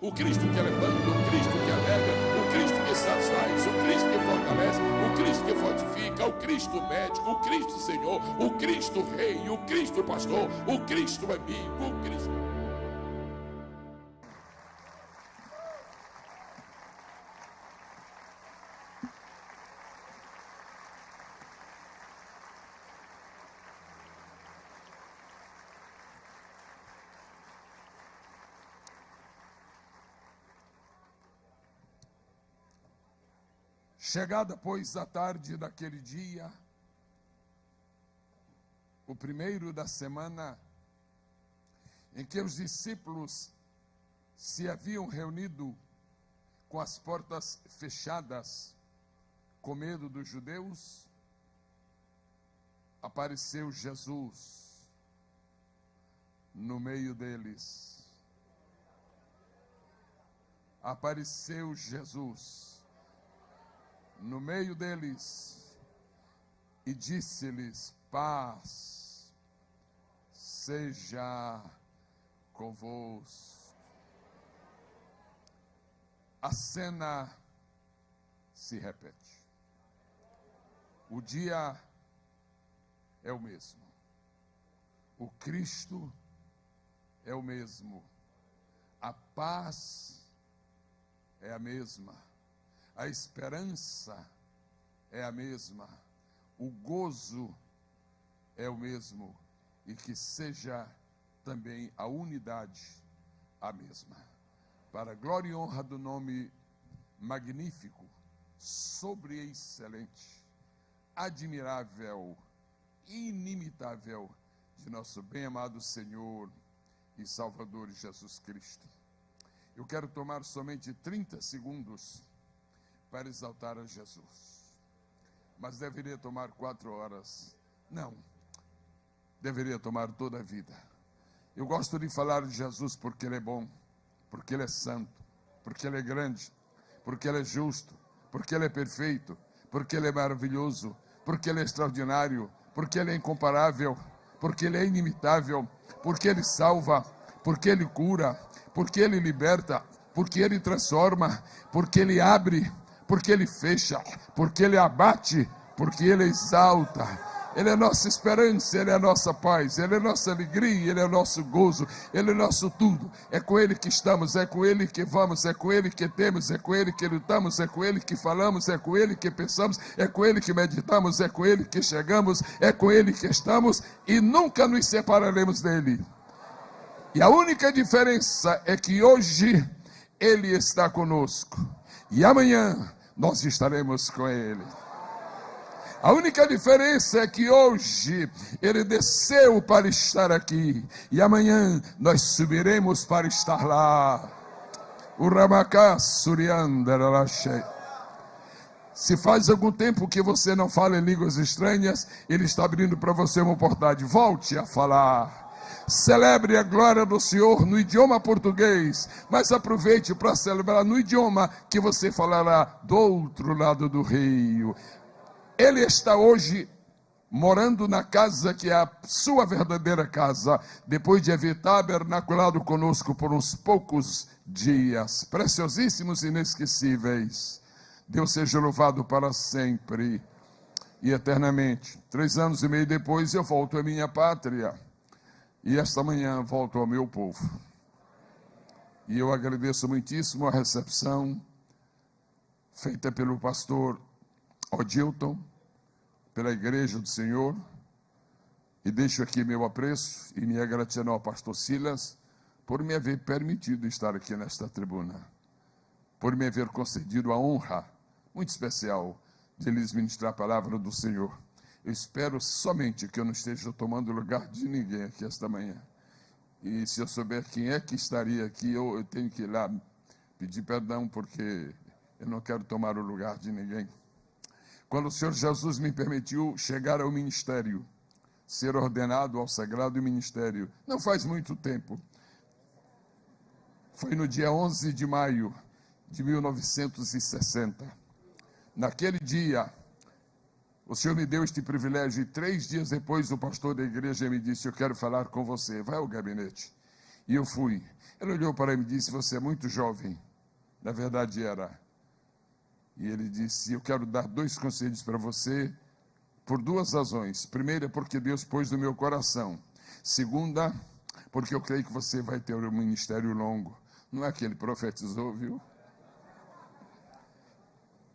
O Cristo que levanta, o Cristo que alega, o Cristo que satisfaz, o Cristo que fortalece, o Cristo que fortifica, o Cristo médico, o Cristo Senhor, o Cristo Rei, o Cristo Pastor, o Cristo amigo, o Cristo... Chegada, pois, a tarde daquele dia, o primeiro da semana, em que os discípulos se haviam reunido com as portas fechadas, com medo dos judeus, apareceu Jesus no meio deles. Apareceu Jesus no meio deles e disse-lhes: paz seja convosco. A cena se repete. O dia é o mesmo. O Cristo é o mesmo. A paz é a mesma. A esperança é a mesma, o gozo é o mesmo, e que seja também a unidade a mesma. Para a glória e honra do nome magnífico, sobreexcelente, admirável, inimitável de nosso bem-amado Senhor e Salvador Jesus Cristo. Eu quero tomar somente 30 segundos para exaltar a Jesus, mas deveria tomar 4 horas, não, deveria tomar toda a vida. Eu gosto de falar de Jesus porque Ele é bom, porque Ele é santo, porque Ele é grande, porque Ele é justo, porque Ele é perfeito, porque Ele é maravilhoso, porque Ele é extraordinário, porque Ele é incomparável, porque Ele é inimitável, porque Ele salva, porque Ele cura, porque Ele liberta, porque Ele transforma, porque Ele abre, porque Ele fecha, porque Ele abate, porque Ele exalta. Ele é nossa esperança, Ele é a nossa paz, Ele é nossa alegria, Ele é o nosso gozo, Ele é nosso tudo. É com Ele que estamos, é com Ele que vamos, é com Ele que temos, é com Ele que lutamos, é com Ele que falamos, é com Ele que pensamos, é com Ele que meditamos, é com Ele que chegamos, é com Ele que estamos e nunca nos separaremos dEle. E a única diferença é que hoje Ele está conosco e amanhã nós estaremos com Ele. A única diferença é que hoje Ele desceu para estar aqui e amanhã nós subiremos para estar lá. O Ramacá Suriandaralashe. Se faz algum tempo que você não fala em línguas estranhas, Ele está abrindo para você uma oportunidade. Volte a falar. Celebre a glória do Senhor no idioma português, mas aproveite para celebrar no idioma que você falará do outro lado do rio. Ele está hoje morando na casa que é a sua verdadeira casa, depois de haver tabernaculado conosco por uns poucos dias, preciosíssimos e inesquecíveis. Deus seja louvado para sempre e eternamente. 3 anos e meio depois eu volto à minha pátria. E esta manhã volto ao meu povo. E eu agradeço muitíssimo a recepção feita pelo pastor Odilton, pela Igreja do Senhor. E deixo aqui meu apreço e minha gratidão ao pastor Silas por me haver permitido estar aqui nesta tribuna, por me haver concedido a honra muito especial de lhes ministrar a palavra do Senhor. Eu espero somente que eu não esteja tomando lugar de ninguém aqui esta manhã. E se eu souber quem é que estaria aqui, eu tenho que ir lá pedir perdão, porque eu não quero tomar o lugar de ninguém. Quando o Senhor Jesus me permitiu chegar ao ministério, ser ordenado ao sagrado ministério, não faz muito tempo. Foi no dia 11 de maio de 1960. Naquele dia, o Senhor me deu este privilégio e 3 dias depois o pastor da igreja me disse: eu quero falar com você, vai ao gabinete. E eu fui. Ele olhou para mim e disse: você é muito jovem. Na verdade era. E ele disse: eu quero dar 2 conselhos para você, por 2 razões. Primeira, porque Deus pôs no meu coração. Segunda, porque eu creio que você vai ter um ministério longo. Não é que ele profetizou, viu?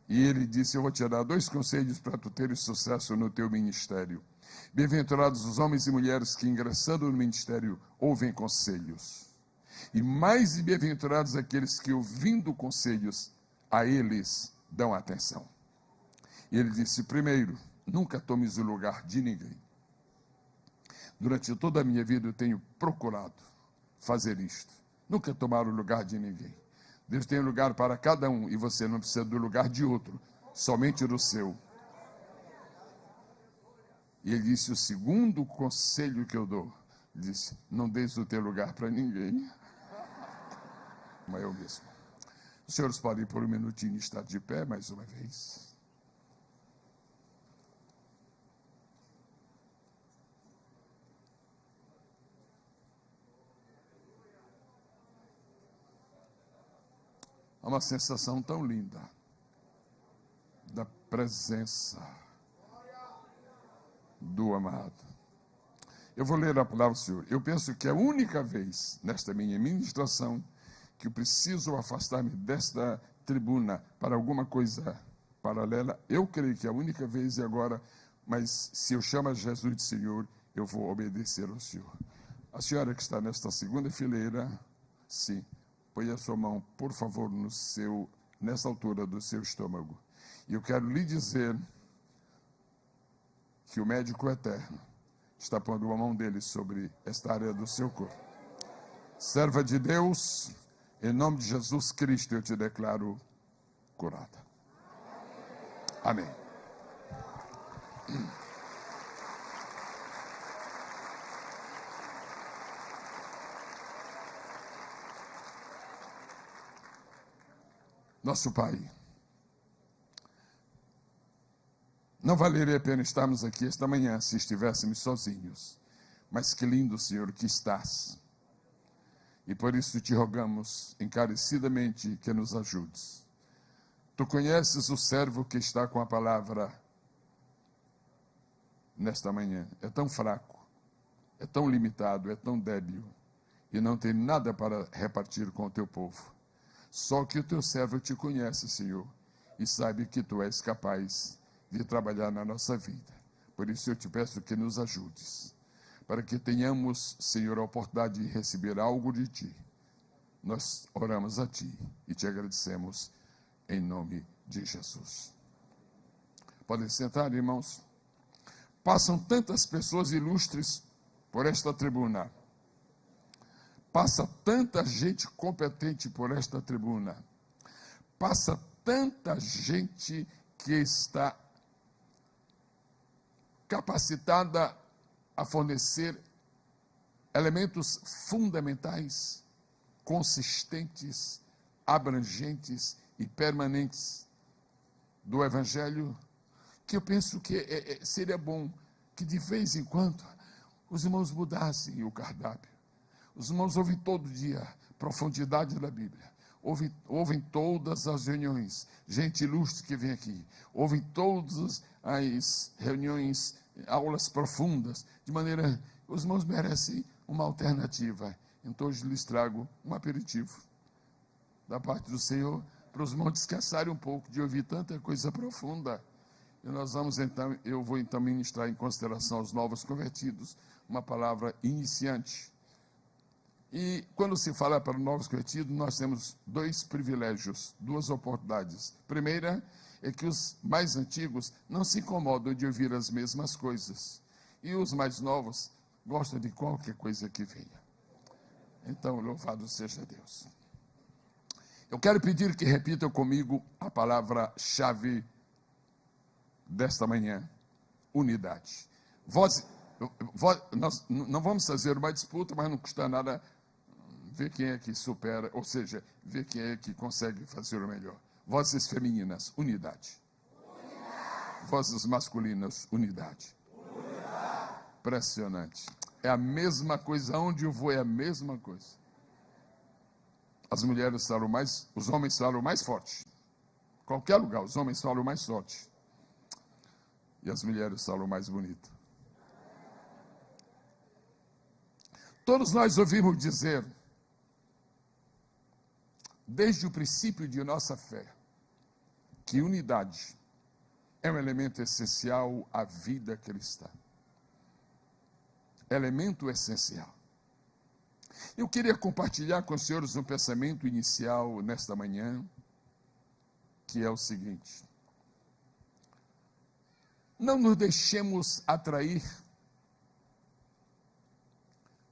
E ele disse: eu vou te dar 2 conselhos para tu teres sucesso no teu ministério. Bem-aventurados os homens e mulheres que, ingressando no ministério, ouvem conselhos. E mais bem-aventurados aqueles que, ouvindo conselhos, a eles dão atenção. E ele disse: primeiro, nunca tomes o lugar de ninguém. Durante toda a minha vida eu tenho procurado fazer isto. Nunca tomar o lugar de ninguém. Deus tem lugar para cada um e você não precisa do lugar de outro, somente do seu. E ele disse: o segundo conselho que eu dou, ele disse: não deis o teu lugar para ninguém. Mas eu mesmo. Os senhores podem por um minutinho estar de pé mais uma vez. É uma sensação tão linda da presença do amado. Eu vou ler a palavra do Senhor. Eu penso que é a única vez nesta minha ministração que eu preciso afastar-me desta tribuna para alguma coisa paralela. Eu creio que é a única vez e agora, mas se eu chamo a Jesus de Senhor, eu vou obedecer ao Senhor. A senhora que está nesta segunda fileira, sim. Põe a sua mão, por favor, nessa altura do seu estômago. E eu quero lhe dizer que o médico eterno está pondo a mão dele sobre esta área do seu corpo. Serva de Deus, em nome de Jesus Cristo, eu te declaro curada. Amém. Nosso Pai, não valeria a pena estarmos aqui esta manhã se estivéssemos sozinhos, mas que lindo, Senhor, que estás. E por isso te rogamos encarecidamente que nos ajudes. Tu conheces o servo que está com a palavra nesta manhã. É tão fraco, é tão limitado, é tão débil, e não tem nada para repartir com o teu povo. Só que o teu servo te conhece, Senhor, e sabe que tu és capaz de trabalhar na nossa vida. Por isso eu te peço que nos ajudes, para que tenhamos, Senhor, a oportunidade de receber algo de ti. Nós oramos a ti e te agradecemos em nome de Jesus. Podem sentar, irmãos. Passam tantas pessoas ilustres por esta tribuna. Passa tanta gente competente por esta tribuna. Passa tanta gente que está capacitada a fornecer elementos fundamentais, consistentes, abrangentes e permanentes do Evangelho, que eu penso que seria bom que de vez em quando os irmãos mudassem o cardápio. Os irmãos ouvem todo dia profundidade da Bíblia, ouvem todas as reuniões, gente ilustre que vem aqui, ouvem todas as reuniões, aulas profundas, de maneira que os irmãos merecem uma alternativa. Então hoje lhes trago um aperitivo da parte do Senhor, para os irmãos descansarem um pouco de ouvir tanta coisa profunda. E eu vou então ministrar em consideração aos novos convertidos uma palavra iniciante. E quando se fala para novos convertidos, nós temos 2 privilégios, 2 oportunidades. Primeira é que os mais antigos não se incomodam de ouvir as mesmas coisas. E os mais novos gostam de qualquer coisa que venha. Então, louvado seja Deus. Eu quero pedir que repitam comigo a palavra-chave desta manhã: unidade. Nós não vamos fazer uma disputa, mas não custa nada ver quem é que supera, ou seja, ver quem é que consegue fazer o melhor. Vozes femininas, unidade. Vozes masculinas, unidade. Impressionante. é a mesma coisa, aonde eu vou é a mesma coisa. As mulheres falam mais, os homens falam mais forte. Qualquer lugar, os homens falam mais forte. E as mulheres falam mais bonito. Todos nós ouvimos dizer, desde o princípio de nossa fé, que unidade é um elemento essencial à vida cristã. Elemento essencial. Eu queria compartilhar com os senhores um pensamento inicial nesta manhã, que é o seguinte: não nos deixemos atrair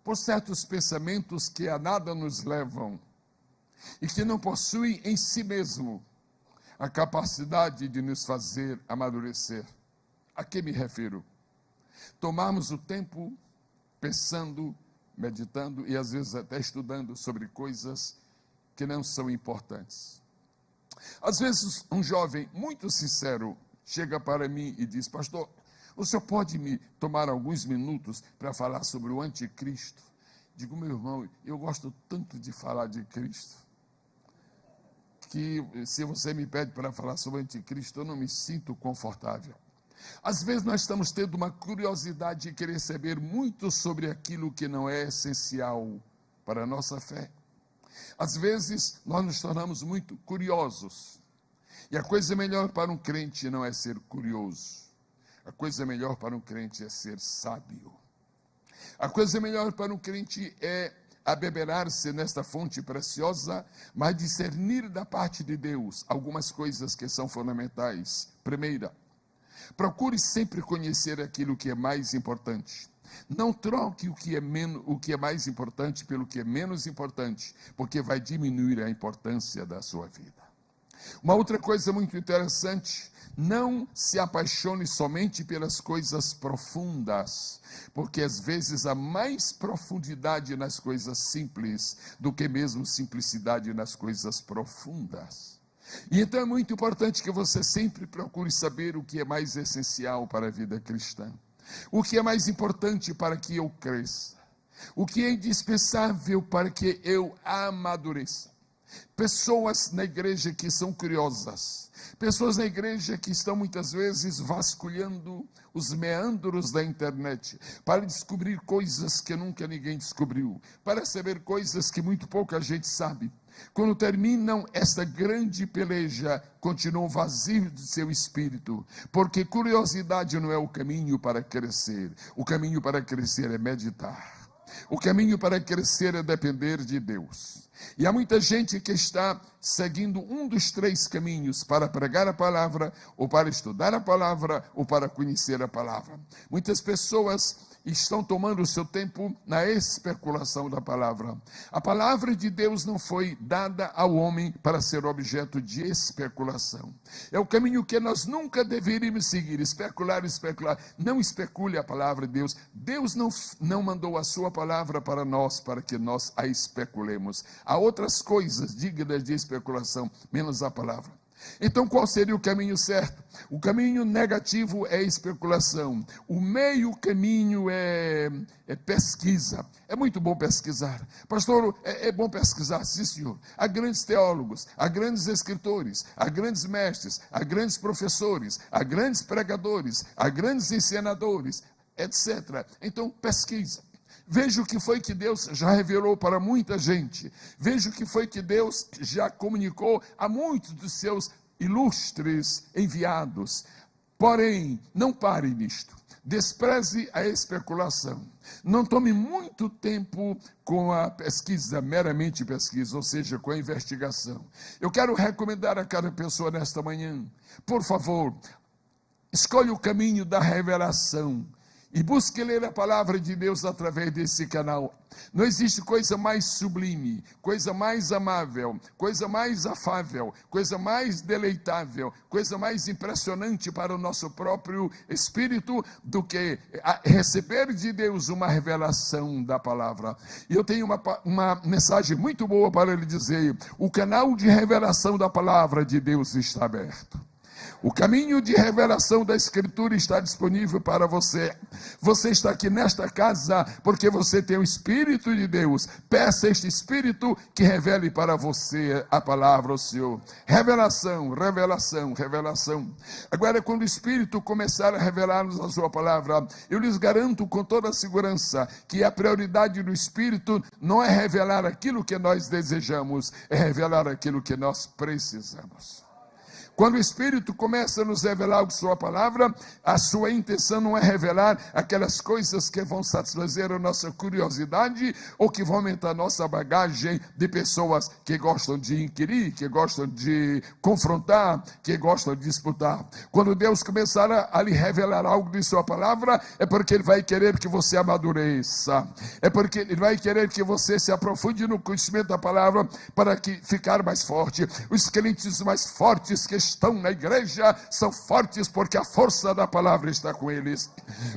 por certos pensamentos que a nada nos levam e que não possuem em si mesmo a capacidade de nos fazer amadurecer. A que me refiro? Tomarmos o tempo pensando, meditando e às vezes até estudando sobre coisas que não são importantes. Às vezes um jovem muito sincero chega para mim e diz: pastor, o senhor pode me tomar alguns minutos para falar sobre o anticristo? Digo: meu irmão, eu gosto tanto de falar de Cristo, que se você me pede para falar sobre o anticristo, eu não me sinto confortável. Às vezes nós estamos tendo uma curiosidade de querer saber muito sobre aquilo que não é essencial para a nossa fé. Às vezes nós nos tornamos muito curiosos. E a coisa melhor para um crente não é ser curioso. A coisa melhor para um crente é ser sábio. A coisa melhor para um crente é abeberar-se nesta fonte preciosa, mas discernir da parte de Deus algumas coisas que são fundamentais. Primeira, procure sempre conhecer aquilo que é mais importante. Não troque o que é mais importante pelo que é menos importante, porque vai diminuir a importância da sua vida. Uma outra coisa muito interessante: não se apaixone somente pelas coisas profundas, porque às vezes há mais profundidade nas coisas simples do que mesmo simplicidade nas coisas profundas. E então é muito importante que você sempre procure saber o que é mais essencial para a vida cristã, o que é mais importante para que eu cresça, o que é indispensável para que eu amadureça. Pessoas na igreja que são curiosas, pessoas na igreja que estão muitas vezes vasculhando os meandros da internet para descobrir coisas que nunca ninguém descobriu, para saber coisas que muito pouca gente sabe. Quando terminam esta grande peleja, continuam vazios de seu espírito, porque curiosidade não é o caminho para crescer. O caminho para crescer é meditar. O caminho para crescer é depender de Deus. E há muita gente que está seguindo um dos três caminhos: para pregar a palavra, ou para estudar a palavra, ou para conhecer a palavra. Muitas pessoas estão tomando o seu tempo na especulação da palavra. A palavra de Deus não foi dada ao homem para ser objeto de especulação. É o caminho que nós nunca deveríamos seguir: especular. Não especule a palavra de Deus. Deus não mandou a sua palavra para nós, para que nós a especulemos. Há outras coisas dignas de especulação, menos a palavra. Então, qual seria o caminho certo? O caminho negativo é especulação. O meio caminho é pesquisa. É muito bom pesquisar. Pastor, é bom pesquisar, sim senhor. Há grandes teólogos, há grandes escritores, há grandes mestres, há grandes professores, há grandes pregadores, há grandes ensinadores, etc. Então, pesquisa. Veja o que foi que Deus já revelou para muita gente. Veja o que foi que Deus já comunicou a muitos dos seus ilustres enviados. Porém, não pare nisto. Despreze a especulação. Não tome muito tempo com a pesquisa, meramente pesquisa, ou seja, com a investigação. Eu quero recomendar a cada pessoa nesta manhã: por favor, escolha o caminho da revelação e busque ler a palavra de Deus através desse canal. Não existe coisa mais sublime, coisa mais amável, coisa mais afável, coisa mais deleitável, coisa mais impressionante para o nosso próprio espírito do que receber de Deus uma revelação da palavra. E eu tenho uma mensagem muito boa para lhe dizer: o canal de revelação da palavra de Deus está aberto. O caminho de revelação da Escritura está disponível para você. Você está aqui nesta casa porque você tem o Espírito de Deus. Peça este Espírito que revele para você a palavra do Senhor. Revelação, revelação, revelação. Agora, quando o Espírito começar a revelar-nos a sua palavra, eu lhes garanto com toda a segurança que a prioridade do Espírito não é revelar aquilo que nós desejamos, é revelar aquilo que nós precisamos. Quando o Espírito começa a nos revelar a sua palavra, a sua intenção não é revelar aquelas coisas que vão satisfazer a nossa curiosidade ou que vão aumentar a nossa bagagem de pessoas que gostam de inquirir, que gostam de confrontar, que gostam de disputar. Quando Deus começar a lhe revelar algo de sua palavra, é porque Ele vai querer que você amadureça, é porque Ele vai querer que você se aprofunde no conhecimento da palavra para que ficar mais forte. Os crentes mais fortes que estão na igreja são fortes porque a força da palavra está com eles.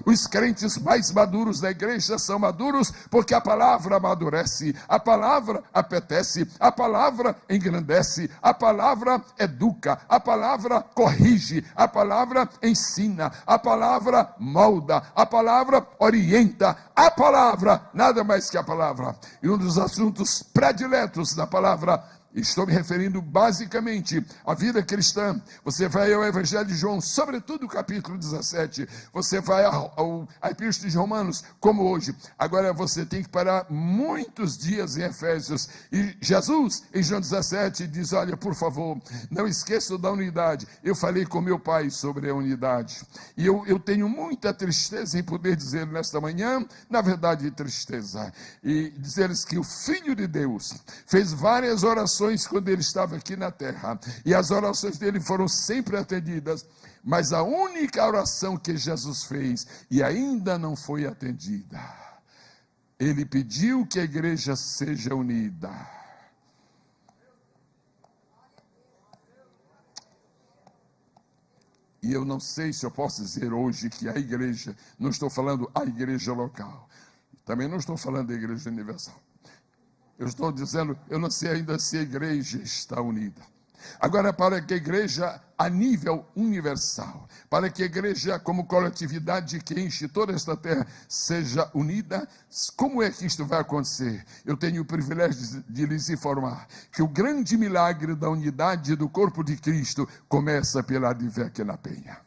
Os crentes mais maduros da igreja são maduros porque a palavra amadurece, a palavra apetece, a palavra engrandece, a palavra educa, a palavra corrige, a palavra ensina, a palavra molda, a palavra orienta, a palavra, nada mais que a palavra. E um dos assuntos prediletos da palavra, estou me referindo basicamente à vida cristã. Você vai ao Evangelho de João, sobretudo o capítulo 17. Você vai ao Epístola de Romanos, como hoje. Agora você tem que parar muitos dias em Efésios. E Jesus, em João 17, diz: olha, por favor, não esqueçam da unidade. Eu falei com meu pai sobre a unidade. E eu tenho muita tristeza em poder dizer nesta manhã, na verdade tristeza, e dizer-lhes que o Filho de Deus fez várias orações quando ele estava aqui na terra, e as orações dele foram sempre atendidas, mas a única oração que Jesus fez e ainda não foi atendida, ele pediu que a igreja seja unida. E eu não sei se eu posso dizer hoje que a igreja, não estou falando a igreja local, também não estou falando da igreja universal. Eu estou dizendo, eu não sei ainda se a igreja está unida. Agora, para que a igreja a nível universal, para que a igreja como coletividade que enche toda esta terra seja unida, como é que isto vai acontecer? Eu tenho o privilégio de lhes informar que o grande milagre da unidade do corpo de Cristo começa pela Advec na Penha.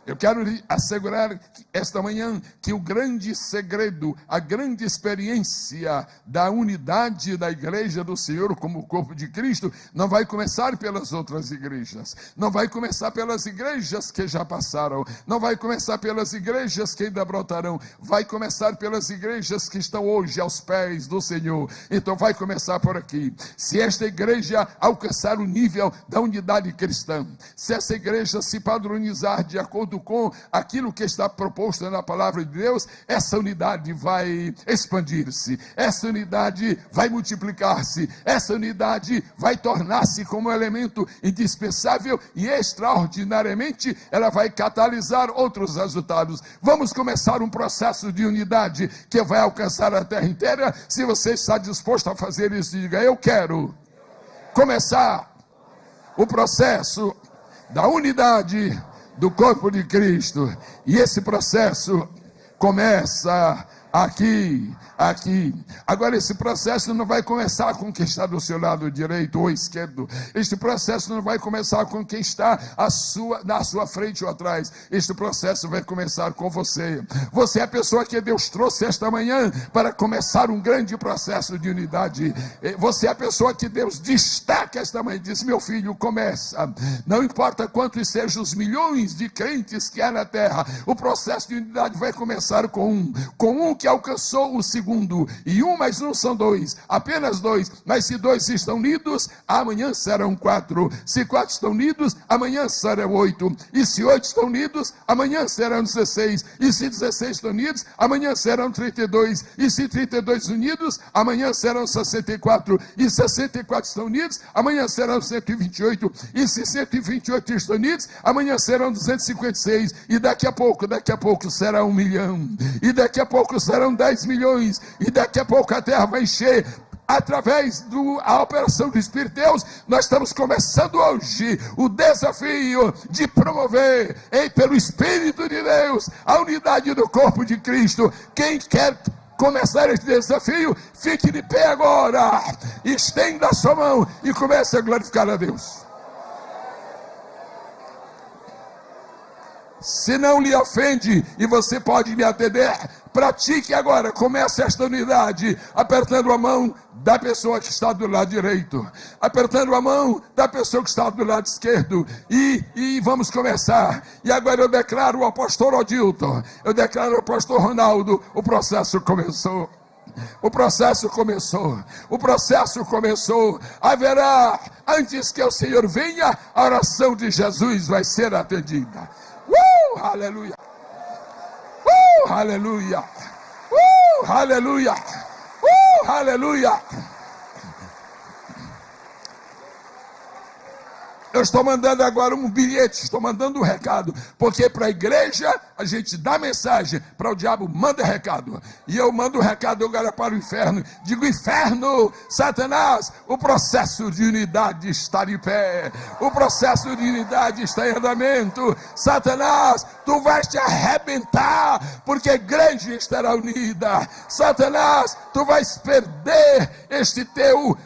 Eu quero lhe assegurar esta manhã que o grande segredo, a grande experiência da unidade da igreja do Senhor como corpo de Cristo não vai começar pelas outras igrejas, não vai começar pelas igrejas que já passaram, não vai começar pelas igrejas que ainda brotarão, vai começar pelas igrejas que estão hoje aos pés do Senhor. Então vai começar por aqui. Se esta igreja alcançar o nível da unidade cristã, se essa igreja se padronizar de acordo com aquilo que está proposto na palavra de Deus, essa unidade vai expandir-se, essa unidade vai multiplicar-se, essa unidade vai tornar-se como um elemento indispensável e extraordinariamente ela vai catalisar outros resultados. Vamos começar um processo de unidade que vai alcançar a terra inteira. Se você está disposto a fazer isso, diga: eu quero começar o processo da unidade do corpo de Cristo. E esse processo começa aqui. Agora, esse processo não vai começar com quem está do seu lado direito ou esquerdo. Este processo não vai começar com quem está na sua frente ou atrás. Este processo vai começar com você. Você é a pessoa que Deus trouxe esta manhã para começar um grande processo de unidade. Você é a pessoa que Deus destaca esta manhã e diz: meu filho, começa. Não importa quantos sejam os milhões de crentes que há na terra, o processo de unidade vai começar com um que alcançou o segundo. E 1 mais 1 são 2, apenas 2. Mas se 2 estão unidos, amanhã serão 4. Se 4 estão unidos, amanhã serão 8. E se 8 estão unidos, amanhã serão 16. E se 16 estão unidos, amanhã serão 32. E se 32 unidos, amanhã serão 64. E 64 estão unidos, amanhã serão 128. E se 128 estão unidos, amanhã serão 256. E daqui a pouco será 1 milhão. E daqui a pouco serão 10 milhões. E daqui a pouco a terra vai encher através da operação do Espírito de Deus, nós estamos começando hoje o desafio de promover, pelo Espírito de Deus, a unidade do corpo de Cristo. Quem quer começar esse desafio, fique de pé agora, estenda a sua mão e comece a glorificar a Deus. Se não lhe ofende e você pode me atender, pratique agora, comece esta unidade, apertando a mão da pessoa que está do lado direito, apertando a mão da pessoa que está do lado esquerdo, e vamos começar. E agora eu declaro ao pastor Odilton, eu declaro ao pastor Ronaldo, o processo começou. O processo começou, o processo começou. Haverá, antes que o Senhor venha, a oração de Jesus vai ser atendida. Aleluia! Aleluia! Aleluia! Aleluia! Eu estou mandando agora um bilhete, estou mandando um recado, porque para a igreja a gente dá mensagem, para o diabo manda recado, e eu mando o recado agora para o inferno. Digo: inferno, Satanás, o processo de unidade está de pé, o processo de unidade está em andamento. Satanás, tu vais te arrebentar, porque a igreja estará unida. Satanás, tu vais perder este teu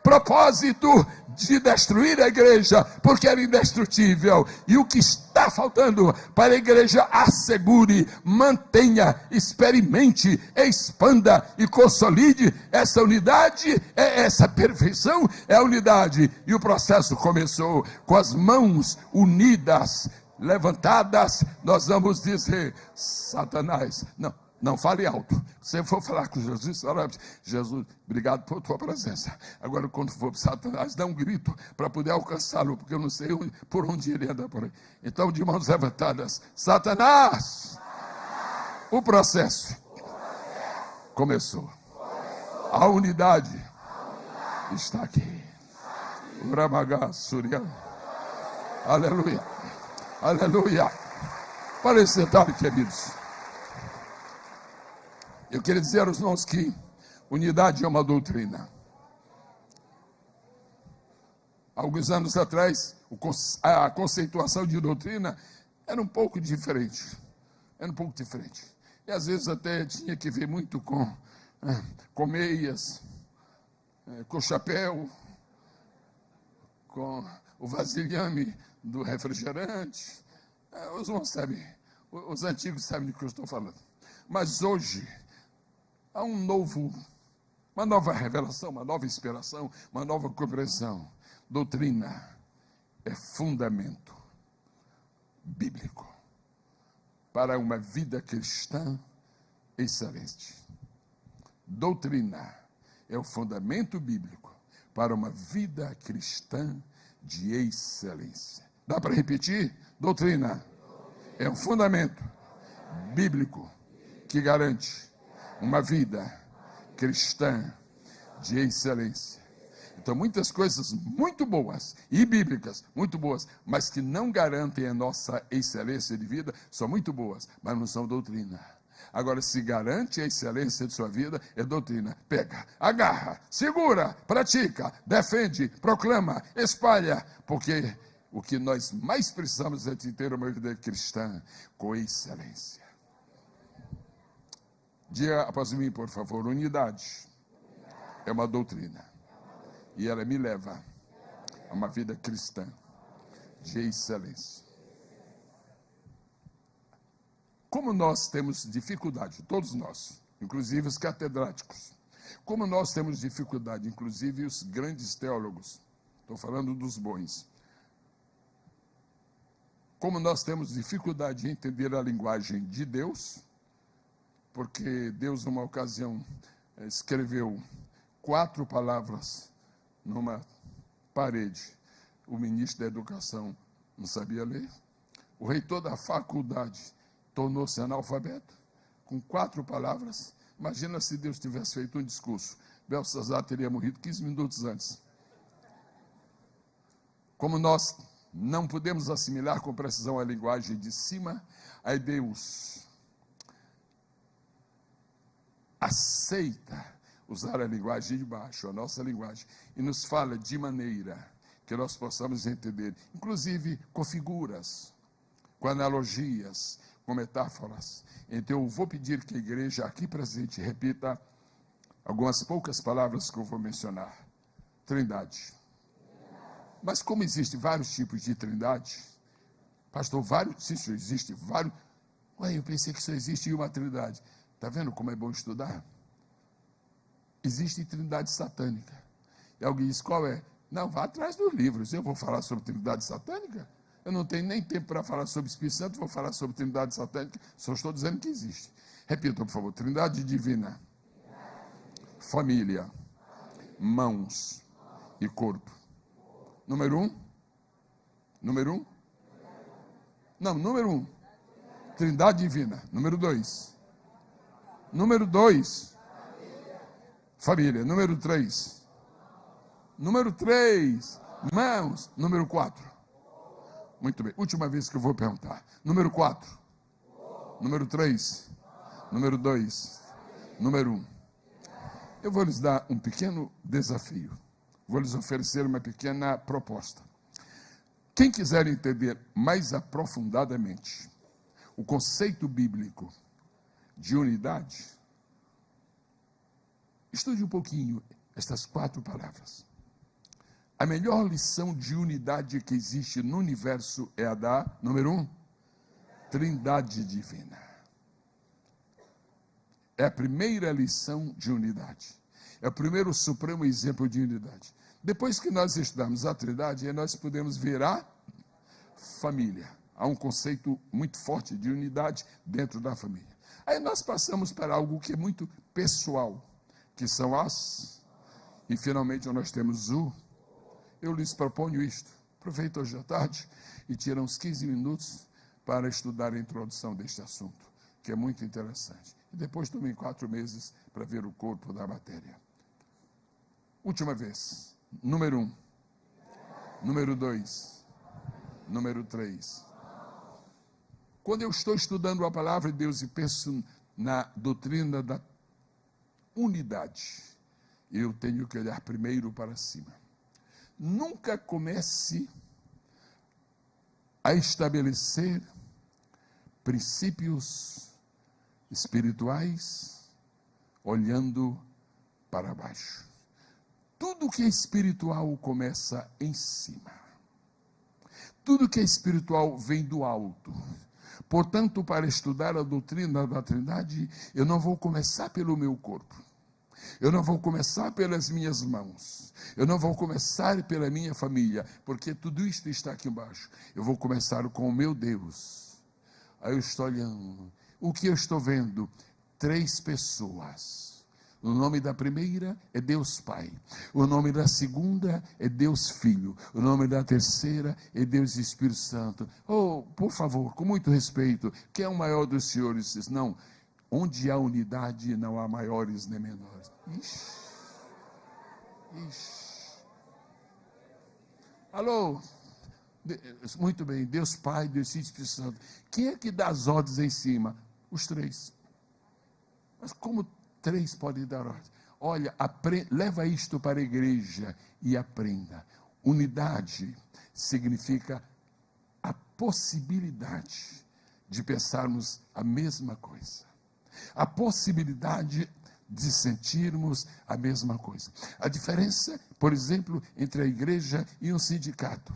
propósito de destruir a igreja, porque era indestrutível. E o que está faltando para a igreja, assegure, mantenha, experimente, expanda e consolide essa unidade, essa perfeição, é a unidade. E o processo começou com as mãos unidas, levantadas. Nós vamos dizer: Satanás, não fale alto. Se for falar com Jesus, fala: Jesus, obrigado por tua presença. Agora, quando for para Satanás, dá um grito para poder alcançá-lo, porque eu não sei por onde ele anda por aí. Então, de mãos levantadas: Satanás, o processo começou. A unidade está aqui. Uramagá, Surya. Aleluia. Aleluia. Para sentar, queridos. Eu queria dizer aos irmãos que unidade é uma doutrina. Alguns anos atrás, a conceituação de doutrina era um pouco diferente. E às vezes até tinha que ver muito com meias, com chapéu, com o vasilhame do refrigerante. Os irmãos sabem, os antigos sabem do que eu estou falando. Mas hoje há uma nova revelação, uma nova inspiração, uma nova compreensão. Doutrina é fundamento bíblico para uma vida cristã excelente. Doutrina é o fundamento bíblico para uma vida cristã de excelência. Dá para repetir? Doutrina é um fundamento bíblico que garante uma vida cristã de excelência. Então, muitas coisas muito boas e bíblicas, muito boas, mas que não garantem a nossa excelência de vida, são muito boas, mas não são doutrina. Agora, se garante a excelência de sua vida, é doutrina. Pega, agarra, segura, pratica, defende, proclama, espalha, porque o que nós mais precisamos é de ter uma vida cristã com excelência. Diga após mim, por favor: unidade é uma doutrina, e ela me leva a uma vida cristã de excelência. Como nós temos dificuldade, todos nós, inclusive os catedráticos, como nós temos dificuldade, inclusive os grandes teólogos, estou falando dos bons, como nós temos dificuldade de entender a linguagem de Deus, porque Deus, numa ocasião, escreveu 4 palavras numa parede. O ministro da Educação não sabia ler. O reitor da faculdade tornou-se analfabeto, com 4 palavras. Imagina se Deus tivesse feito um discurso. Belsazar teria morrido 15 minutos antes. Como nós não podemos assimilar com precisão a linguagem de cima, aí Deus aceita usar a linguagem de baixo, a nossa linguagem, e nos fala de maneira que nós possamos entender, inclusive com figuras, com analogias, com metáforas. Então eu vou pedir que a igreja aqui presente repita algumas poucas palavras que eu vou mencionar. Trindade. Mas como existem vários tipos de trindade, pastor, sim, senhor, existe vários. Ué, eu pensei que só existe uma trindade. Está vendo como é bom estudar? Existe trindade satânica. E alguém diz, qual é? Não, vá atrás dos livros. Eu vou falar sobre trindade satânica? Eu não tenho nem tempo para falar sobre Espírito Santo, vou falar sobre trindade satânica, só estou dizendo que existe. Repita, por favor. Trindade divina, família, mãos e corpo. Número 1? Número 1? Não, número 1. Trindade divina. Número 2. Número 2. Família. Número 3. Número 3. Mãos. Número 4. Muito bem. Última vez que eu vou perguntar. Número 4. Número 3. Número 2. Número 1. Eu vou lhes dar um pequeno desafio. Vou lhes oferecer uma pequena proposta. Quem quiser entender mais aprofundadamente o conceito bíblico de unidade, estude um pouquinho estas 4 palavras. A melhor lição de unidade que existe no universo é a da, número 1, Trindade divina. É a primeira lição de unidade. É o primeiro supremo exemplo de unidade. Depois que nós estudamos a Trindade, nós podemos ver a família. Há um conceito muito forte de unidade dentro da família. Aí nós passamos para algo que é muito pessoal, que são as, e finalmente nós temos o. Eu lhes proponho isto. Aproveita hoje à tarde e tira uns 15 minutos para estudar a introdução deste assunto, que é muito interessante. E depois tomem 4 meses para ver o corpo da matéria. Última vez. Número 1. Número 2. Número 3. Quando eu estou estudando a palavra de Deus e penso na doutrina da unidade, eu tenho que olhar primeiro para cima. Nunca comece a estabelecer princípios espirituais olhando para baixo. Tudo que é espiritual começa em cima. Tudo que é espiritual vem do alto. Portanto, para estudar a doutrina da Trindade, eu não vou começar pelo meu corpo. Eu não vou começar pelas minhas mãos. Eu não vou começar pela minha família, porque tudo isto está aqui embaixo. Eu vou começar com o meu Deus. Aí eu estou olhando. O que eu estou vendo? 3 pessoas. O nome da primeira é Deus Pai. O nome da segunda é Deus Filho. O nome da terceira é Deus Espírito Santo. Oh, por favor, com muito respeito, quem é o maior dos senhores? Diz, não, onde há unidade não há maiores nem menores. Ixi. Alô? Muito bem, Deus Pai, Deus Filho e Espírito Santo. Quem é que dá as ordens em cima? Os 3. Mas como 3 podem dar ordem? Olha, leva isto para a igreja e aprenda. Unidade significa a possibilidade de pensarmos a mesma coisa. A possibilidade de sentirmos a mesma coisa. A diferença, por exemplo, entre a igreja e um sindicato,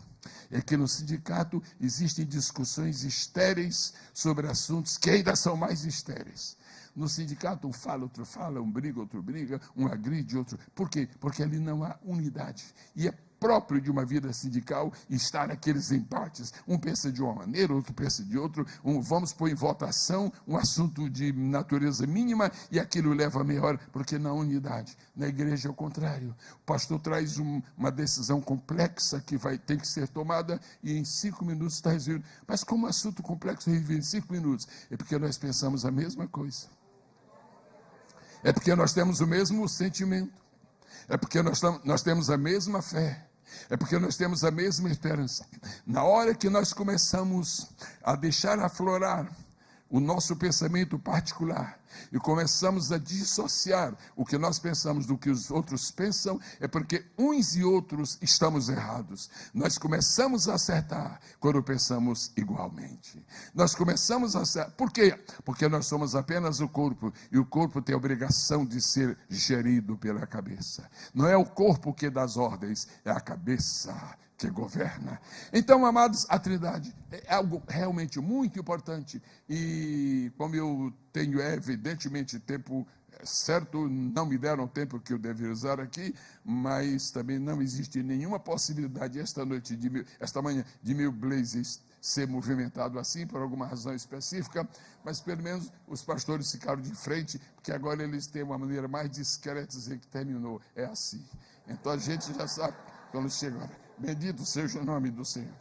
é que no sindicato existem discussões estéreis sobre assuntos que ainda são mais estéreis. No sindicato, um fala, outro fala, um briga, outro briga, um agride, outro. Por quê? Porque ali não há unidade. E é próprio de uma vida sindical estar naqueles empates. Um pensa de uma maneira, outro pensa de outro. Vamos pôr em votação um assunto de natureza mínima e aquilo leva a meia hora, porque não há unidade. Na igreja é o contrário. O pastor traz uma decisão complexa que tem que ser tomada e em 5 minutos está resolvido. Mas como assunto complexo resolvido em 5 minutos? É porque nós pensamos a mesma coisa. É porque nós temos o mesmo sentimento. É porque nós temos a mesma fé. É porque nós temos a mesma esperança. Na hora que nós começamos a deixar aflorar o nosso pensamento particular e começamos a dissociar o que nós pensamos do que os outros pensam, é porque uns e outros estamos errados. Nós começamos a acertar quando pensamos igualmente. Nós começamos a acertar. Por quê? Porque nós somos apenas o corpo, e o corpo tem a obrigação de ser gerido pela cabeça. Não é o corpo que dá as ordens, é a cabeça que governa. Então, amados, a Trindade é algo realmente muito importante, e como eu tenho evidentemente tempo certo, não me deram o tempo que eu deveria usar aqui, mas também não existe nenhuma possibilidade esta manhã de meu blazer ser movimentado assim, por alguma razão específica, mas pelo menos os pastores ficaram de frente, porque agora eles têm uma maneira mais discreta de dizer que terminou, é assim. Então a gente já sabe quando chega a hora. Bendito seja o nome do Senhor.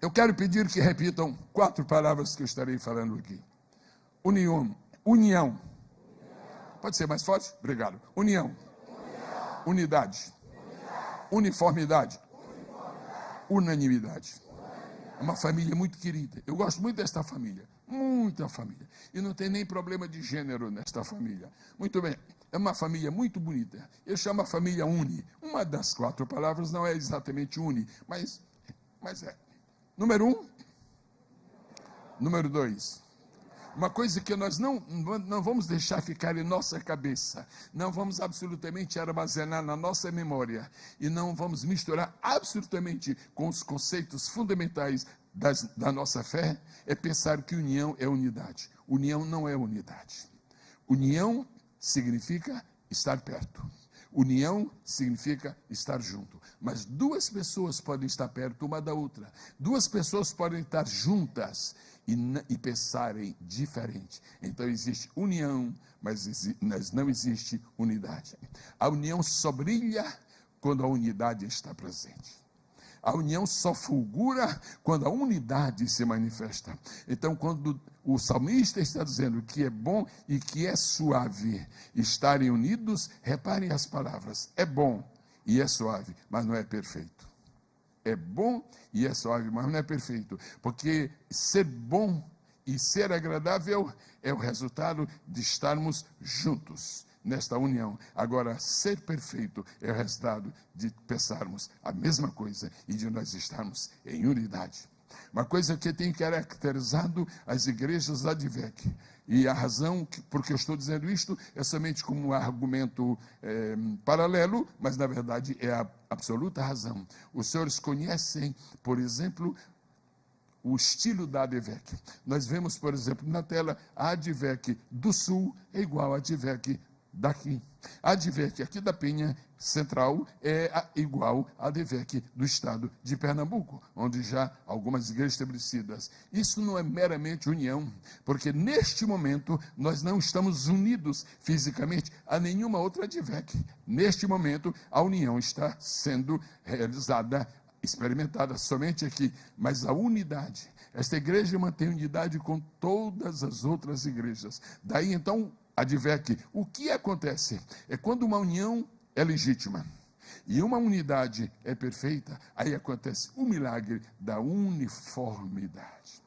Eu quero pedir que repitam 4 palavras que eu estarei falando aqui. União. Pode ser mais forte? Obrigado. União. Unidade. Uniformidade. Unanimidade. É uma família muito querida. Eu gosto muito desta família. Muita família. E não tem nem problema de gênero nesta família. Muito bem. É uma família muito bonita. Eu chamo a família Uni. Uma das 4 palavras não é exatamente Uni, mas é. Número 1. Número 2. Uma coisa que nós não vamos deixar ficar em nossa cabeça, não vamos absolutamente armazenar na nossa memória, e não vamos misturar absolutamente com os conceitos fundamentais da nossa fé, é pensar que união é unidade. União não é unidade. União significa estar perto. União significa estar junto. Mas 2 pessoas podem estar perto uma da outra. 2 pessoas podem estar juntas e pensarem diferente. Então existe união, mas não existe unidade. A união só brilha quando a unidade está presente. A união só fulgura quando a unidade se manifesta. Então, quando o salmista está dizendo que é bom e que é suave estarem unidos, reparem as palavras. É bom e é suave, mas não é perfeito. É bom e é suave, mas não é perfeito. Porque ser bom e ser agradável é o resultado de estarmos juntos nesta união. Agora, ser perfeito é o resultado de pensarmos a mesma coisa e de nós estarmos em unidade. Uma coisa que tem caracterizado as igrejas da Advec, e a razão porque eu estou dizendo isto é somente como um argumento paralelo, mas na verdade é a absoluta razão. Os senhores conhecem, por exemplo, o estilo da Advec. Nós vemos, por exemplo, na tela, a Advec do Sul é igual à Advec daqui. A Advec aqui da Penha Central é igual à Advec do estado de Pernambuco, onde já há algumas igrejas estabelecidas. Isso não é meramente união, porque neste momento nós não estamos unidos fisicamente a nenhuma outra Advec. Neste momento a união está sendo realizada, experimentada somente aqui, mas a unidade, esta igreja mantém unidade com todas as outras igrejas. Daí então Advec, o que acontece? É quando uma união é legítima e uma unidade é perfeita, aí acontece o milagre da uniformidade.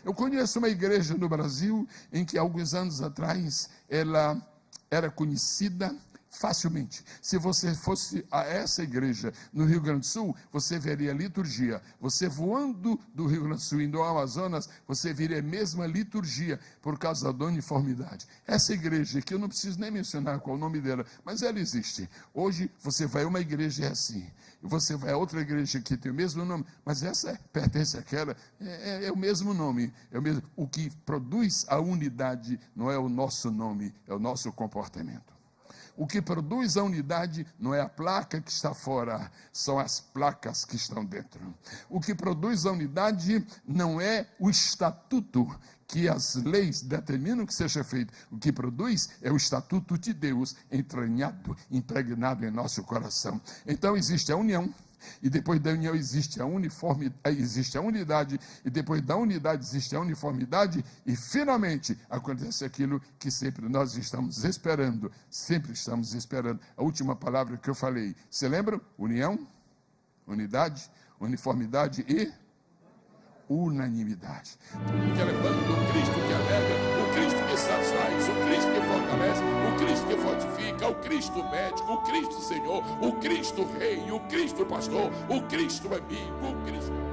Eu conheço uma igreja no Brasil em que alguns anos atrás ela era conhecida facilmente. Se você fosse a essa igreja no Rio Grande do Sul, você veria a liturgia. Você voando do Rio Grande do Sul indo ao Amazonas, você veria a mesma liturgia por causa da uniformidade. Essa igreja, que eu não preciso nem mencionar qual é o nome dela, mas ela existe. Hoje você vai a uma igreja e é assim. Você vai a outra igreja que tem o mesmo nome, mas essa pertence àquela, é o mesmo nome. É o mesmo. O que produz a unidade não é o nosso nome, é o nosso comportamento. O que produz a unidade não é a placa que está fora, são as placas que estão dentro. O que produz a unidade não é o estatuto que as leis determinam que seja feito. O que produz é o estatuto de Deus entranhado, impregnado em nosso coração. Então existe a união. E depois da união existe a unidade, e depois da unidade existe a uniformidade, e finalmente acontece aquilo que sempre nós estamos esperando, A última palavra que eu falei, você lembra? União, unidade, uniformidade e unanimidade. Que levanta o Cristo que alegra, o Cristo que satisfaz, o Cristo que fortalece, o Cristo que fortifica, o Cristo médico, o Cristo Senhor, o Cristo Rei, o Cristo Pastor, o Cristo amigo, o Cristo...